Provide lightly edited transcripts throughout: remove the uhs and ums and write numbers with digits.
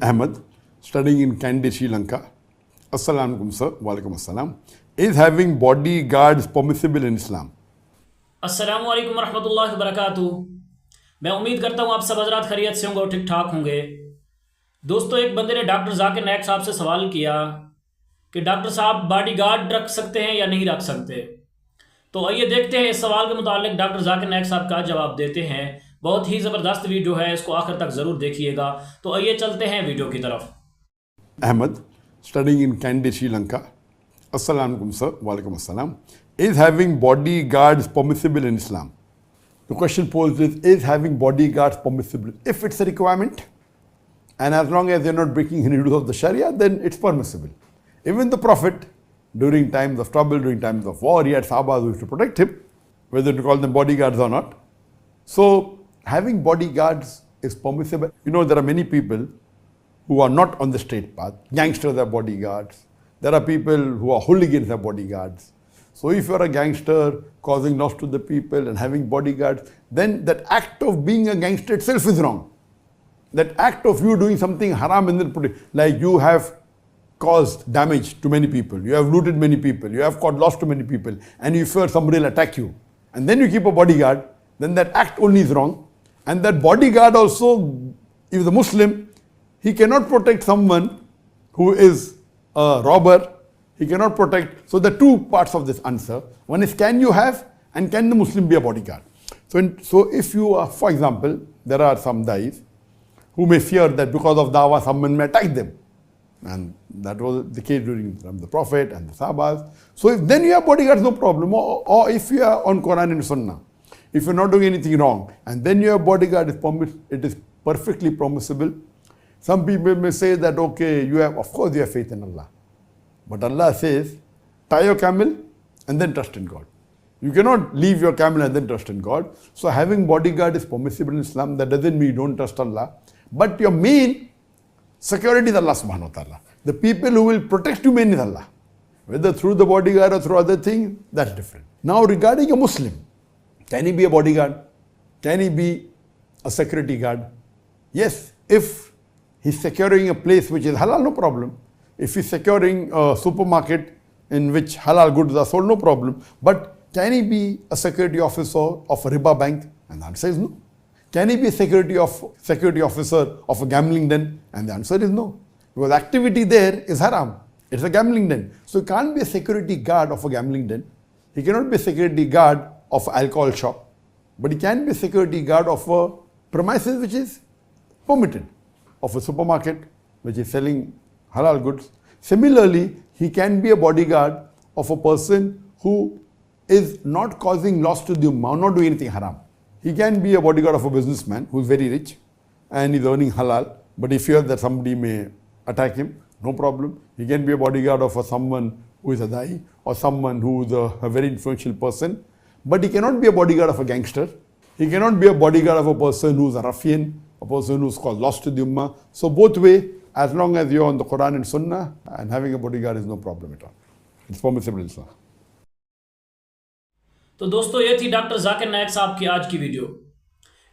Ahmed, studying in Kandy, Sri Lanka. Assalamu alaikum sir. Walaikum assalam. Is having bodyguards permissible in Islam? अस्सलामु अलैकुम रहमतुल्लाहि व बरकातुहू। मैं उम्मीद करता हूँ आप सब हज़रात खैरियत से होंगे और ठीक ठाक होंगे। दोस्तों, एक बंदे ने डॉक्टर ज़ाकिर नाइक साहब से सवाल किया कि डॉक्टर साहब बॉडीगार्ड रख सकते हैं या नहीं रख सकते। तो आइए देखते हैं इस सवाल के मुतालिक डॉक्टर ज़ाकिर नाइक साहब का जवाब देते हैं। बहुत ही ज़बरदस्त वीडियो है, इसको आखिर तक ज़रूर देखिएगा। तो आइए चलते हैं वीडियो की तरफ। Ahmed, studying in Kandy, Sri Lanka. Assalamu alaikum sir. Walaikum assalam. Is having bodyguards permissible in Islam? The question posed is having bodyguards permissible? If it's a requirement, and as long as you're not breaking any rules of the Sharia, then it's permissible. Even the Prophet, during times of trouble, during times of war, he had Sahabas who used to protect him, whether to call them bodyguards or not. So, having bodyguards is permissible. You know, there are many people who are not on the straight path. Gangsters are bodyguards. There are people who are hooligans are bodyguards. So if you are a gangster causing loss to the people and having bodyguards, then that act of being a gangster itself is wrong. That act of you doing something haram and then like you have caused damage to many people, you have looted many people, you have caused loss to many people, and you fear somebody will attack you, and then you keep a bodyguard, then that act only is wrong. And that bodyguard also, if the Muslim, he cannot protect someone who is a robber. He cannot protect. So the two parts of this answer. One is, can you have, and can the Muslim be a bodyguard? So if you are, for example, there are some dais who may fear that because of dawah someone may attack them. And that was the case during the Prophet and the Sahabas. So if then you have bodyguards, no problem. Or if you are on Quran and Sunnah, if you're not doing anything wrong, and then you have bodyguard, it is perfectly permissible. Some people may say that, okay, of course you have faith in Allah. But Allah says, tie your camel and then trust in God. You cannot leave your camel and then trust in God. So having bodyguard is permissible in Islam. That doesn't mean you don't trust Allah. But your main security is Allah subhanahu wa ta'ala. The people who will protect you main is Allah. Whether through the bodyguard or through other things, that's different. Now regarding a Muslim, can he be a bodyguard? Can he be a security guard? Yes, if he's securing a place which is halal, no problem. If he's securing a supermarket in which halal goods are sold, no problem. But can he be a security officer of a riba bank? And the answer is no. Can he be a security officer of a gambling den? And the answer is no. Because activity there is haram. It's a gambling den. So he can't be a security guard of a gambling den. He cannot be a security guard of an alcohol shop. But he can be a security guard of a premises which is permitted, of a supermarket which is selling halal goods. Similarly, he can be a bodyguard of a person who is not causing loss to the ummah, not doing anything haram. He can be a bodyguard of a businessman who is very rich and is earning halal, but he fears that somebody may attack him, no problem. He can be a bodyguard of someone who is a da'i or someone who is a very influential person, but he cannot be a bodyguard of a gangster. He cannot be a bodyguard of a person who is a ruffian, a person who is caused loss to the ummah. So both way, as long as you're on the Quran and Sunnah, and having a bodyguard is no problem at all. It's permissible in Islam. तो दोस्तों, ये थी doctor Zakir Naik साहब की आज की video.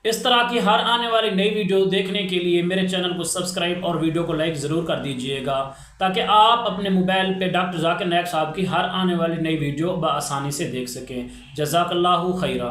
इस तरह की हर आने वाली नई वीडियो देखने के लिए मेरे चैनल को सब्सक्राइब और वीडियो को लाइक ज़रूर कर दीजिएगा, ताकि आप अपने मोबाइल पे डॉक्टर जाकिर नाइक साहब की हर आने वाली नई वीडियो बआसानी से देख सकें। जज़ाकल्लाहु खैरा।